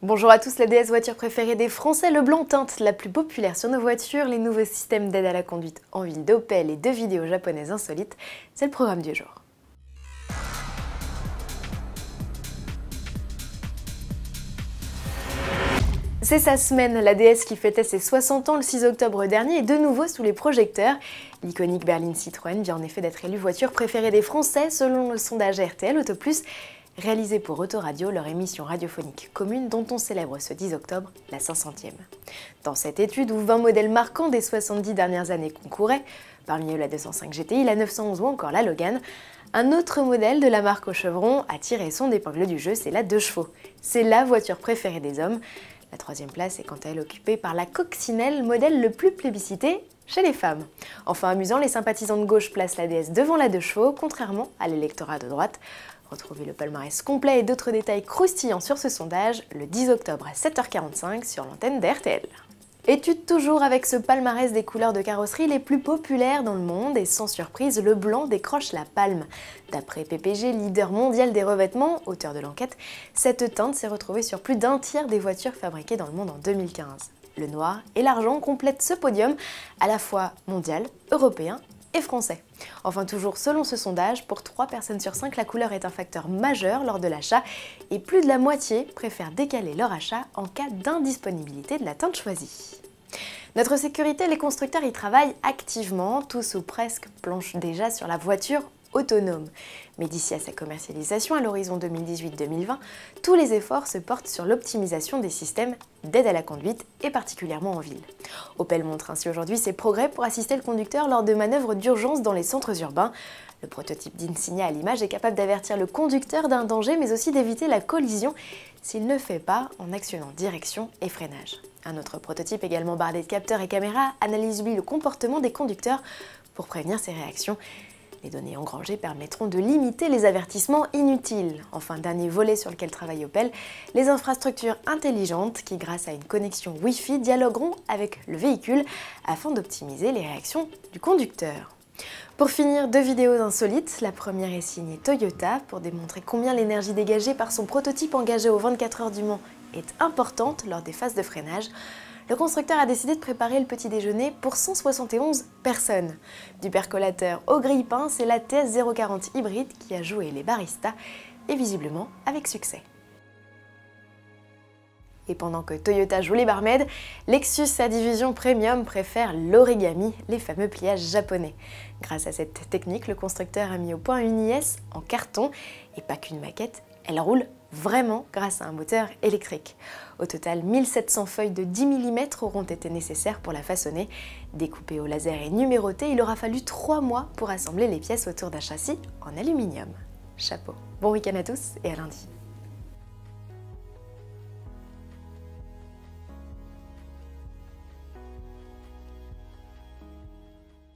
Bonjour à tous, la DS voiture préférée des Français, le blanc teinte la plus populaire sur nos voitures, les nouveaux systèmes d'aide à la conduite en ville d'Opel et de vidéos japonaises insolites, c'est le programme du jour. C'est sa semaine, la DS qui fêtait ses 60 ans le 6 octobre dernier est de nouveau sous les projecteurs. L'iconique berline Citroën vient en effet d'être élue voiture préférée des Français selon le sondage RTL Auto Plus, réalisé pour Autoradio, leur émission radiophonique commune dont on célèbre ce 10 octobre la 500e. Dans cette étude où 20 modèles marquants des 70 dernières années concouraient, parmi eux la 205 GTI, la 911 ou encore la Logan, un autre modèle de la marque au chevron a tiré son épingle du jeu, c'est la 2 chevaux. C'est la voiture préférée des hommes. La troisième place est quant à elle occupée par la Coccinelle, modèle le plus plébiscité chez les femmes. Enfin amusant, les sympathisants de gauche placent la DS devant la 2 chevaux, contrairement à l'électorat de droite. Retrouvez le palmarès complet et d'autres détails croustillants sur ce sondage le 10 octobre à 7h45 sur l'antenne d'RTL. Étude toujours avec ce palmarès des couleurs de carrosserie les plus populaires dans le monde et sans surprise, le blanc décroche la palme. D'après PPG, leader mondial des revêtements, auteur de l'enquête, cette teinte s'est retrouvée sur plus d'un tiers des voitures fabriquées dans le monde en 2015. Le noir et l'argent complètent ce podium à la fois mondial, européen et français. Enfin toujours selon ce sondage, pour 3 personnes sur 5, la couleur est un facteur majeur lors de l'achat et plus de la moitié préfèrent décaler leur achat en cas d'indisponibilité de la teinte choisie. Notre sécurité, les constructeurs y travaillent activement, tous ou presque planchent déjà sur la voiture autonome. Mais d'ici à sa commercialisation à l'horizon 2018-2020, tous les efforts se portent sur l'optimisation des systèmes d'aide à la conduite et particulièrement en ville. Opel montre ainsi aujourd'hui ses progrès pour assister le conducteur lors de manœuvres d'urgence dans les centres urbains. Le prototype d'Insignia à l'image est capable d'avertir le conducteur d'un danger mais aussi d'éviter la collision s'il ne fait pas en actionnant direction et freinage. Un autre prototype également bardé de capteurs et caméras analyse lui le comportement des conducteurs pour prévenir ses réactions. Les données engrangées permettront de limiter les avertissements inutiles. Enfin, dernier volet sur lequel travaille Opel, les infrastructures intelligentes qui, grâce à une connexion Wi-Fi, dialogueront avec le véhicule afin d'optimiser les réactions du conducteur. Pour finir, 2 vidéos insolites. La première est signée Toyota pour démontrer combien l'énergie dégagée par son prototype engagé aux 24 heures du Mans est importante lors des phases de freinage. Le constructeur a décidé de préparer le petit déjeuner pour 171 personnes. Du percolateur au grille-pain, c'est la TS 040 hybride qui a joué les baristas et visiblement avec succès. Et pendant que Toyota joue les barmaids, Lexus, sa division premium, préfère l'origami, les fameux pliages japonais. Grâce à cette technique, le constructeur a mis au point une IS en carton et pas qu'une maquette, elle roule vraiment grâce à un moteur électrique. Au total, 1700 feuilles de 10 mm auront été nécessaires pour la façonner. Découpée au laser et numérotée, il aura fallu 3 mois pour assembler les pièces autour d'un châssis en aluminium. Chapeau. Bon week-end à tous et à lundi.